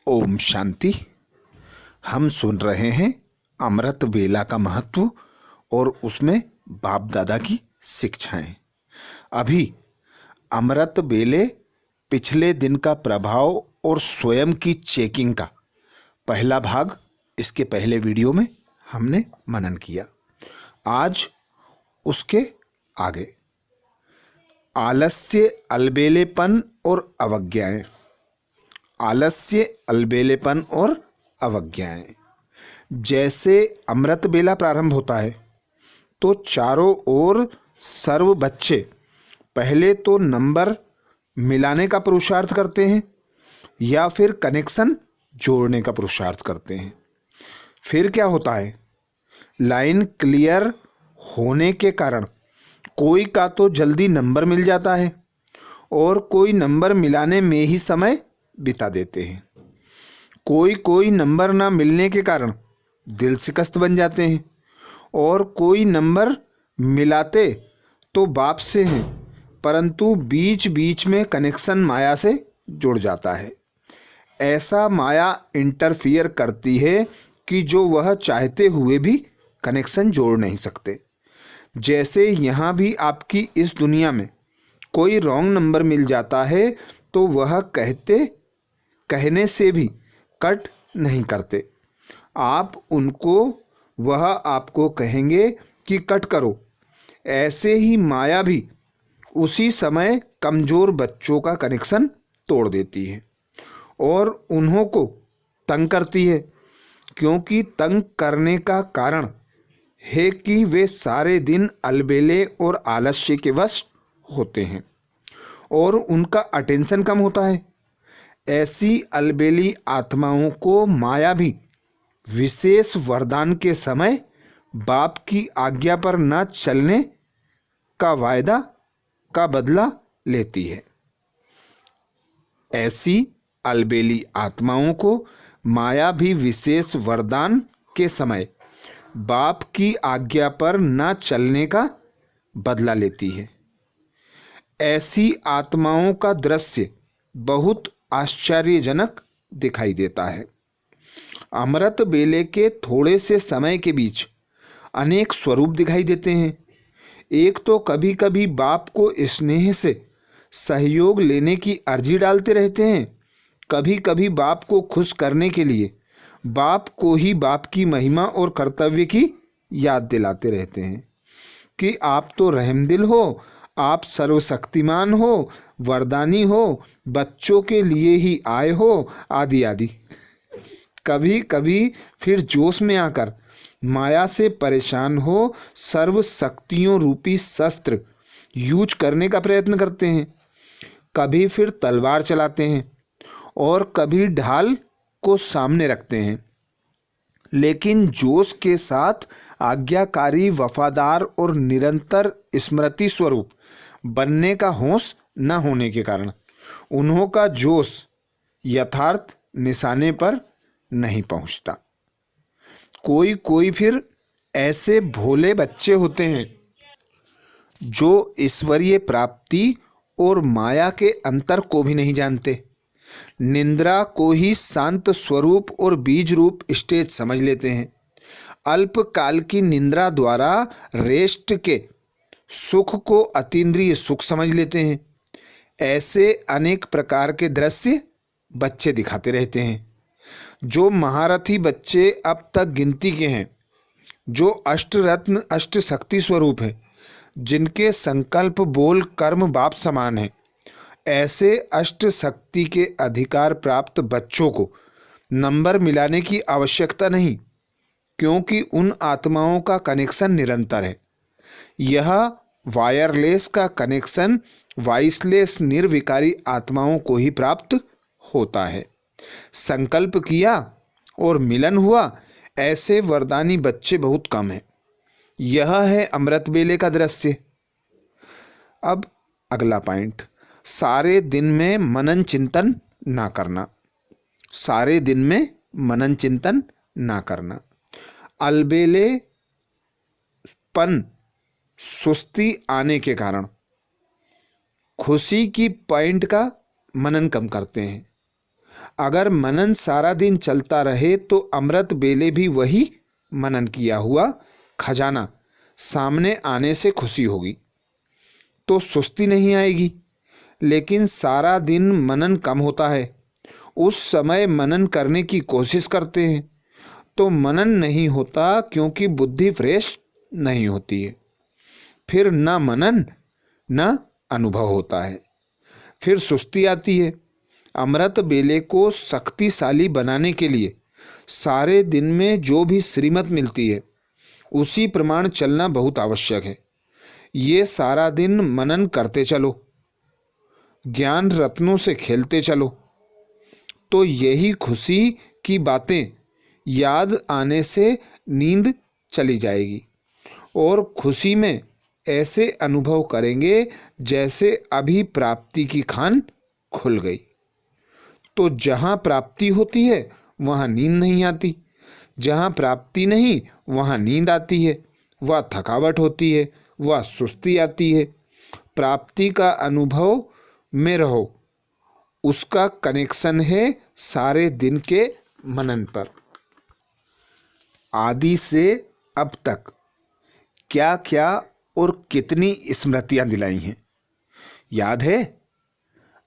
ओम शांति। हम सुन रहे हैं अमृत वेला का महत्व और उसमें बाप दादा की शिक्षाएं। अभी अमृत वेले पिछले दिन का प्रभाव और स्वयं की चेकिंग का पहला भाग इसके पहले वीडियो में हमने मनन किया। आज उसके आगे आलस्य, अलबेलेपन और अवज्ञाएं। आलस्य, अलबेलेपन और अवज्ञाएं। जैसे अमृत बेला प्रारंभ होता है तो चारों ओर सर्व बच्चे पहले तो नंबर मिलाने का पुरुषार्थ करते हैं या फिर कनेक्शन जोड़ने का पुरुषार्थ करते हैं। फिर क्या होता है, लाइन क्लियर होने के कारण कोई का तो जल्दी नंबर मिल जाता है और कोई नंबर मिलाने में ही समय बिता देते हैं। कोई नंबर ना मिलने के कारण दिल शिकस्त बन जाते हैं और कोई नंबर मिलाते तो बाप से हैं, परंतु बीच बीच में कनेक्शन माया से जुड़ जाता है। ऐसा माया इंटरफियर करती है कि जो वह चाहते हुए भी कनेक्शन जोड़ नहीं सकते। जैसे यहाँ भी आपकी इस दुनिया में कोई रॉन्ग नंबर मिल जाता है तो वह कहने से भी कट नहीं करते। आप उनको, वह आपको कहेंगे कि कट करो। ऐसे ही माया भी उसी समय कमज़ोर बच्चों का कनेक्शन तोड़ देती है और उन्हों को तंग करती है, क्योंकि तंग करने का कारण है कि वे सारे दिन अलबेले और आलस्य के वश होते हैं और उनका अटेंशन कम होता है। ऐसी अलबेली आत्माओं को माया भी विशेष वरदान के समय बाप की आज्ञा पर न चलने का वायदा का बदला लेती है। ऐसी अलबेली आत्माओं को माया भी विशेष वरदान के समय बाप की आज्ञा पर न चलने का बदला लेती है। ऐसी आत्माओं का दृश्य बहुत आश्चर्यजनक दिखाई देता है। अमृत बेले के थोड़े से समय के बीच अनेक स्वरूप दिखाई देते हैं। एक तो कभी कभी बाप को स्नेह से सहयोग लेने की अर्जी डालते रहते हैं, कभी कभी बाप को खुश करने के लिए बाप को ही बाप की महिमा और कर्तव्य की याद दिलाते रहते हैं कि आप तो रहमदिल हो, आप सर्वशक्तिमान हो, वरदानी हो, बच्चों के लिए ही आए हो, आदि आदि। कभी कभी फिर जोश में आकर माया से परेशान हो सर्व शक्तियों रूपी शस्त्र यूज करने का प्रयत्न करते हैं। कभी फिर तलवार चलाते हैं और कभी ढाल को सामने रखते हैं, लेकिन जोश के साथ आज्ञाकारी, वफादार और निरंतर स्मृति स्वरूप बनने का होश न होने के कारण उन्हों का जोश यथार्थ निशाने पर नहीं पहुंचता। कोई फिर ऐसे भोले बच्चे होते हैं जो ईश्वरीय प्राप्ति और माया के अंतर को भी नहीं जानते। निंद्रा को ही शांत स्वरूप और बीज रूप स्टेज समझ लेते हैं। अल्पकाल की निंद्रा द्वारा रेस्ट के सुख को अतीन्द्रिय सुख समझ लेते हैं। ऐसे अनेक प्रकार के दृश्य बच्चे दिखाते रहते हैं। जो महारथी बच्चे अब तक गिनती के हैं, जो अष्टरत्न अष्ट शक्ति स्वरूप है, जिनके संकल्प, बोल, कर्म बाप समान है, ऐसे अष्ट शक्ति के अधिकार प्राप्त बच्चों को नंबर मिलाने की आवश्यकता नहीं, क्योंकि उन आत्माओं का कनेक्शन निरंतर है। यह वायरलेस का कनेक्शन वॉइसलेस निर्विकारी आत्माओं को ही प्राप्त होता है। संकल्प किया और मिलन हुआ, ऐसे वरदानी बच्चे बहुत कम हैं। यह है अमृत बेले का दृश्य। अब अगला पॉइंट, सारे दिन में मनन चिंतन ना करना। सारे दिन में मनन चिंतन ना करना। अलबेलेपन, सुस्ती आने के कारण खुशी की पॉइंट का मनन कम करते हैं। अगर मनन सारा दिन चलता रहे तो अमृत बेले भी वही मनन किया हुआ खजाना सामने आने से खुशी होगी, तो सुस्ती नहीं आएगी। लेकिन सारा दिन मनन कम होता है, उस समय मनन करने की कोशिश करते हैं तो मनन नहीं होता, क्योंकि बुद्धि फ्रेश नहीं होती है। फिर न मनन न अनुभव होता है, फिर सुस्ती आती है। अमृत बेले को शक्तिशाली बनाने के लिए सारे दिन में जो भी श्रीमत मिलती है उसी प्रमाण चलना बहुत आवश्यक है। ये सारा दिन मनन करते चलो, ज्ञान रत्नों से खेलते चलो, तो यही खुशी की बातें याद आने से नींद चली जाएगी और खुशी में ऐसे अनुभव करेंगे जैसे अभी प्राप्ति की खान खुल गई। तो जहाँ प्राप्ति होती है वहाँ नींद नहीं आती, जहाँ प्राप्ति नहीं वहाँ नींद आती है, वह थकावट होती है, वह सुस्ती आती है। प्राप्ति का अनुभव में रहो, उसका कनेक्शन है सारे दिन के मनन पर। आदि से अब तक क्या क्या और कितनी स्मृतियां दिलाई हैं, याद है?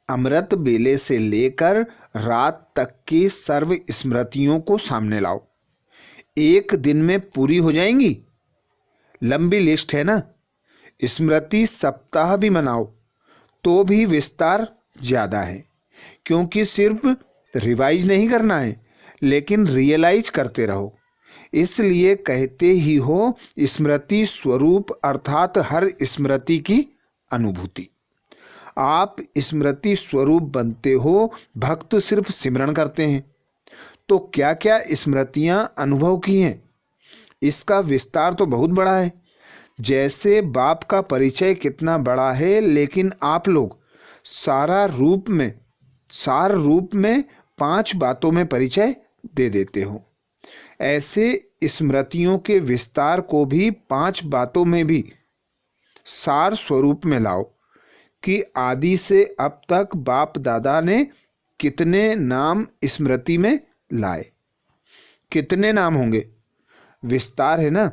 अमृत बेले से लेकर रात तक की सर्व स्मृतियों को सामने लाओ, एक दिन में पूरी हो जाएंगी। लंबी लिस्ट है ना। स्मृति सप्ताह भी मनाओ तो भी विस्तार ज़्यादा है, क्योंकि सिर्फ रिवाइज नहीं करना है लेकिन रियलाइज करते रहो। इसलिए कहते ही हो स्मृति स्वरूप, अर्थात हर स्मृति की अनुभूति। आप स्मृति स्वरूप बनते हो, भक्त सिर्फ सिमरन करते हैं। तो क्या क्या स्मृतियां अनुभव की हैं, इसका विस्तार तो बहुत बड़ा है। जैसे बाप का परिचय कितना बड़ा है, लेकिन आप लोग सार रूप में 5 बातों में परिचय दे देते हो। ऐसे स्मृतियों के विस्तार को भी 5 बातों में भी सार स्वरूप में लाओ कि आदि से अब तक बाप दादा ने कितने नाम स्मृति में लाए। कितने नाम होंगे, विस्तार है ना।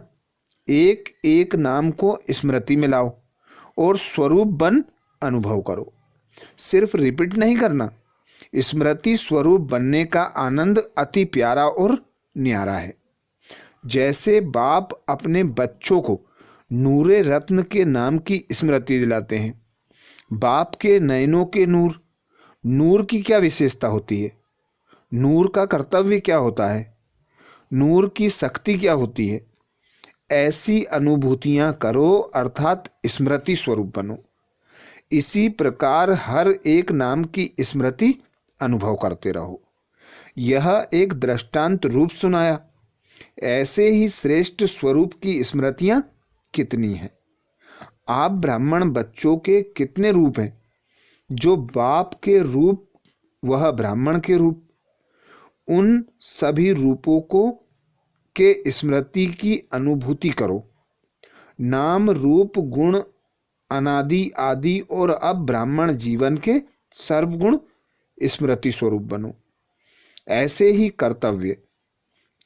एक एक नाम को स्मृति में लाओ और स्वरूप बन अनुभव करो। सिर्फ रिपीट नहीं करना। स्मृति स्वरूप बनने का आनंद अति प्यारा और न्यारा है। जैसे बाप अपने बच्चों को नूरे रत्न के नाम की स्मृति दिलाते हैं। बाप के नयनों के नूर, नूर की क्या विशेषता होती है, नूर का कर्तव्य क्या होता है, नूर की शक्ति क्या होती है, ऐसी अनुभूतियां करो, अर्थात स्मृति स्वरूप बनो। इसी प्रकार हर एक नाम की स्मृति अनुभव करते रहो। यह एक दृष्टांत रूप सुनाया। ऐसे ही श्रेष्ठ स्वरूप की स्मृतियां कितनी हैं। आप ब्राह्मण बच्चों के कितने रूप हैं, जो बाप के रूप वह ब्राह्मण के रूप। उन सभी रूपों को के स्मृति की अनुभूति करो। नाम रूप गुण अनादि आदि और अब ब्राह्मण जीवन के सर्वगुण स्मृति स्वरूप बनो। ऐसे ही कर्तव्य,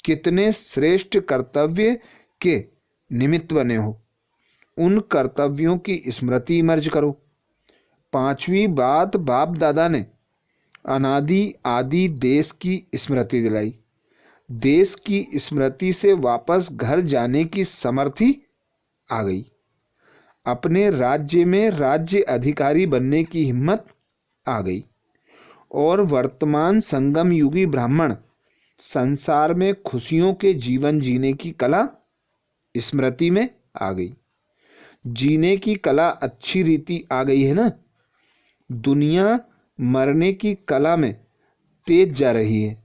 कितने श्रेष्ठ कर्तव्य के निमित्त बने हो, उन कर्तव्यों की स्मृति मर्ज करो। 5वीं बात, बाप दादा ने अनादि आदि देश की स्मृति दिलाई। देश की स्मृति से वापस घर जाने की समर्थी आ गई। अपने राज्य में राज्य अधिकारी बनने की हिम्मत आ गई। और वर्तमान संगम युगी ब्राह्मण संसार में खुशियों के जीवन जीने की कला स्मृति में आ गई। जीने की कला अच्छी रीति आ गई है ना। दुनिया मरने की कला में तेज जा रही है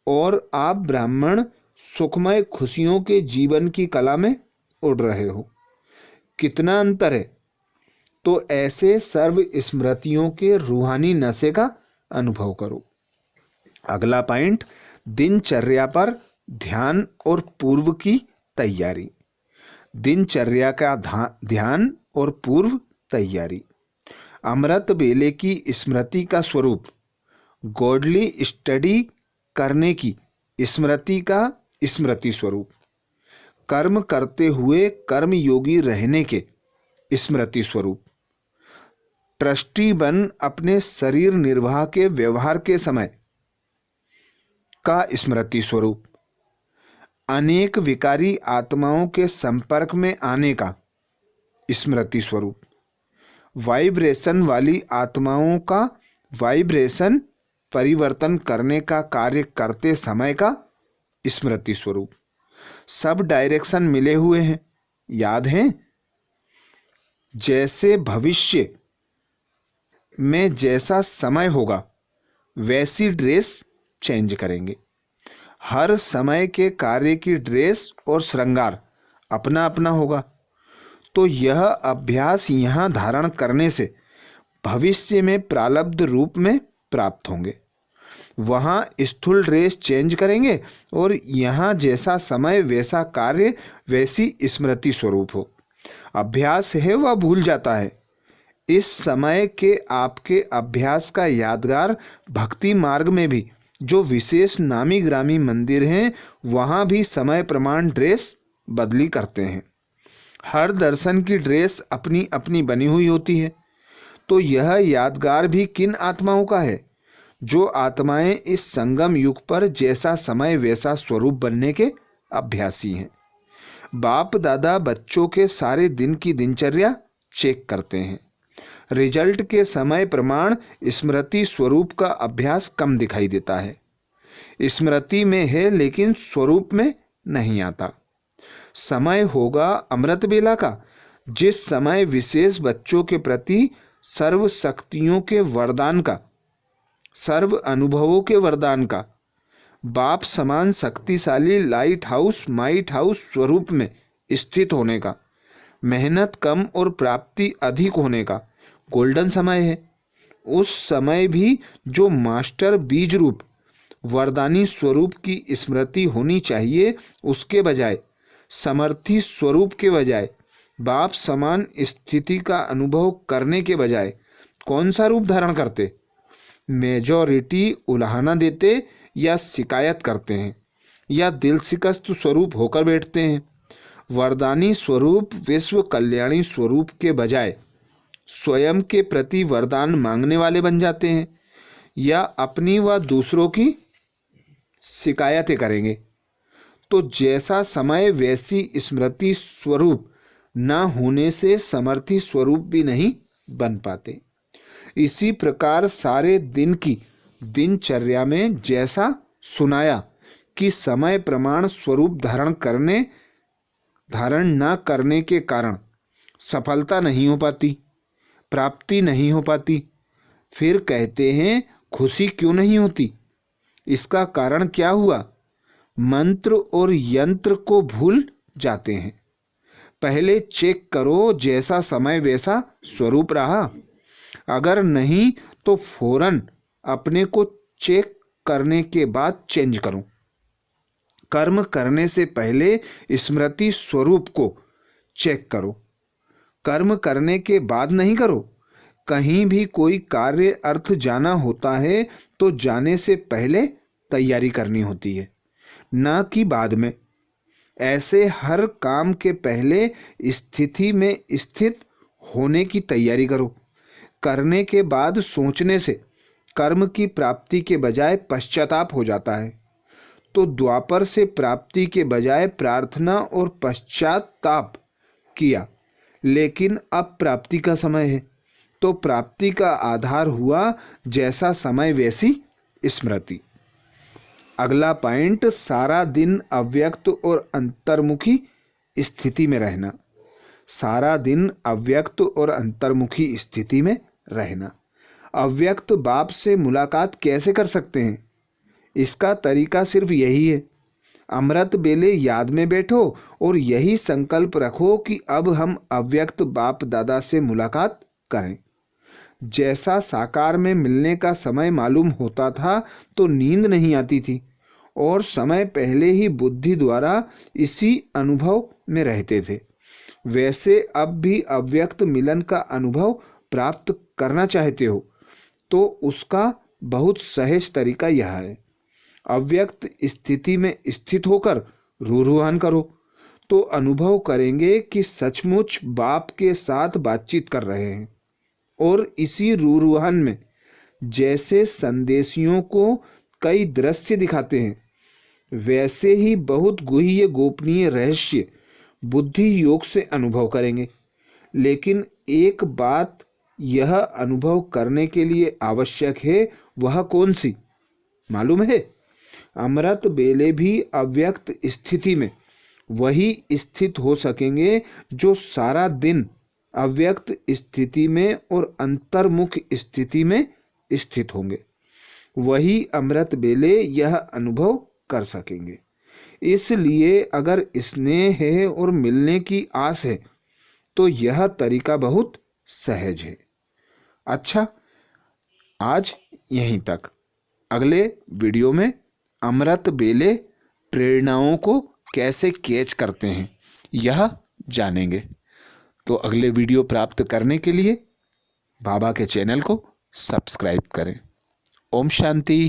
और आप ब्राह्मण सुखमय खुशियों के जीवन की कला में उड़ रहे हो। कितना अंतर है। तो ऐसे सर्व स्मृतियों के रूहानी नशे का अनुभव करो। अगला पॉइंट, दिनचर्या पर ध्यान और पूर्व की तैयारी। दिनचर्या का ध्यान और पूर्व तैयारी। अमृत बेले की स्मृति का स्वरूप गॉडली स्टडी करने की स्मृति का स्मृति स्वरूप, कर्म करते हुए कर्मयोगी रहने के स्मृति स्वरूप, ट्रस्टी बन अपने शरीर निर्वाह के व्यवहार के समय का स्मृति स्वरूप, अनेक विकारी आत्माओं के संपर्क में आने का स्मृति स्वरूप, वाइब्रेशन वाली आत्माओं का वाइब्रेशन परिवर्तन करने का कार्य करते समय का स्मृति स्वरूप। सब डायरेक्शन मिले हुए हैं, याद हैं? जैसे भविष्य में जैसा समय होगा वैसी ड्रेस चेंज करेंगे। हर समय के कार्य की ड्रेस और श्रृंगार अपना अपना होगा। तो यह अभ्यास यहाँ धारण करने से भविष्य में प्रारब्ध रूप में प्राप्त होंगे। वहाँ स्थूल ड्रेस चेंज करेंगे और यहाँ जैसा समय वैसा कार्य वैसी स्मृति स्वरूप हो। अभ्यास है वह भूल जाता है। इस समय के आपके अभ्यास का यादगार भक्ति मार्ग में भी जो विशेष नामी ग्रामी मंदिर हैं वहाँ भी समय प्रमाण ड्रेस बदली करते हैं। हर दर्शन की ड्रेस अपनी अपनी बनी हुई होती है। तो यह यादगार भी किन आत्माओं का है? जो आत्माएं इस संगम युग पर जैसा समय वैसा स्वरूप बनने के अभ्यासी हैं। बाप दादा बच्चों के सारे दिन की दिनचर्या चेक करते हैं। रिजल्ट के समय प्रमाण स्मृति स्वरूप का अभ्यास कम दिखाई देता है। स्मृति में है लेकिन स्वरूप में नहीं आता। समय होगा अमृत बेला का, जिस समय विशेष बच्चों के प्रति सर्व शक्तियों के वरदान का, सर्व अनुभवों के वरदान का, बाप समान शक्तिशाली लाइट हाउस माइट हाउस स्वरूप में स्थित होने का, मेहनत कम और प्राप्ति अधिक होने का गोल्डन समय है। उस समय भी जो मास्टर बीज रूप वरदानी स्वरूप की स्मृति होनी चाहिए, उसके बजाय समर्थी स्वरूप के बजाय बाप समान स्थिति का अनुभव करने के बजाय कौन सा रूप धारण करते? मेजॉरिटी उलाहना देते या शिकायत करते हैं या दिल शिकस्त स्वरूप होकर बैठते हैं। वरदानी स्वरूप विश्व कल्याणी स्वरूप के बजाय स्वयं के प्रति वरदान मांगने वाले बन जाते हैं या अपनी व दूसरों की शिकायतें करेंगे। तो जैसा समय वैसी स्मृति स्वरूप न होने से समर्थी स्वरूप भी नहीं बन पाते। इसी प्रकार सारे दिन की दिनचर्या में जैसा सुनाया कि समय प्रमाण स्वरूप धारण न करने के कारण सफलता नहीं हो पाती, प्राप्ति नहीं हो पाती। फिर कहते हैं खुशी क्यों नहीं होती? इसका कारण क्या हुआ? मंत्र और यंत्र को भूल जाते हैं। पहले चेक करो जैसा समय वैसा स्वरूप रहा। अगर नहीं तो फौरन अपने को चेक करने के बाद चेंज करो। कर्म करने से पहले स्मृति स्वरूप को चेक करो, कर्म करने के बाद नहीं करो। कहीं भी कोई कार्य अर्थ जाना होता है तो जाने से पहले तैयारी करनी होती है, न कि बाद में। ऐसे हर काम के पहले स्थिति में स्थित होने की तैयारी करो। करने के बाद सोचने से कर्म की प्राप्ति के बजाय पश्चाताप हो जाता है। तो द्वापर से प्राप्ति के बजाय प्रार्थना और पश्चाताप किया, लेकिन अब प्राप्ति का समय है। तो प्राप्ति का आधार हुआ जैसा समय वैसी स्मृति। अगला पॉइंट, सारा दिन अव्यक्त और अंतर्मुखी स्थिति में रहना। सारा दिन अव्यक्त और अंतर्मुखी स्थिति में रहना। अव्यक्त बाप से मुलाकात कैसे कर सकते हैं? इसका तरीका सिर्फ यही है। अमृत बेले याद में बैठो और यही संकल्प रखो कि अब हम अव्यक्त बाप दादा से मुलाकात करें। जैसा साकार में मिलने का समय मालूम होता था तो नींद नहीं आती थी और समय पहले ही बुद्धि द्वारा इसी अनुभव में रहते थे, वैसे अब भी अव्यक्त मिलन का अनुभव प्राप्त करना चाहते हो तो उसका बहुत सहज तरीका यह है। अव्यक्त स्थिति में स्थित होकर रूरुहान करो तो अनुभव करेंगे कि सचमुच बाप के साथ बातचीत कर रहे हैं। और इसी रूरुहान में जैसे संदेशियों को कई दृश्य दिखाते हैं, वैसे ही बहुत गुह्य गोपनीय रहस्य बुद्धि योग से अनुभव करेंगे। लेकिन एक बात यह अनुभव करने के लिए आवश्यक है, वह कौन सी मालूम है? अमृत बेले भी अव्यक्त स्थिति में वही स्थित हो सकेंगे जो सारा दिन अव्यक्त स्थिति में और अंतर्मुख स्थिति में स्थित होंगे। वही अमृत बेले यह अनुभव कर सकेंगे। इसलिए अगर स्नेह है और मिलने की आस है तो यह तरीका बहुत सहज है। अच्छा, आज यहीं तक। अगले वीडियो में अमृत बेले प्रेरणाओं को कैसे कैच करते हैं यह जानेंगे। तो अगले वीडियो प्राप्त करने के लिए बाबा के चैनल को सब्सक्राइब करें। ओम शांति।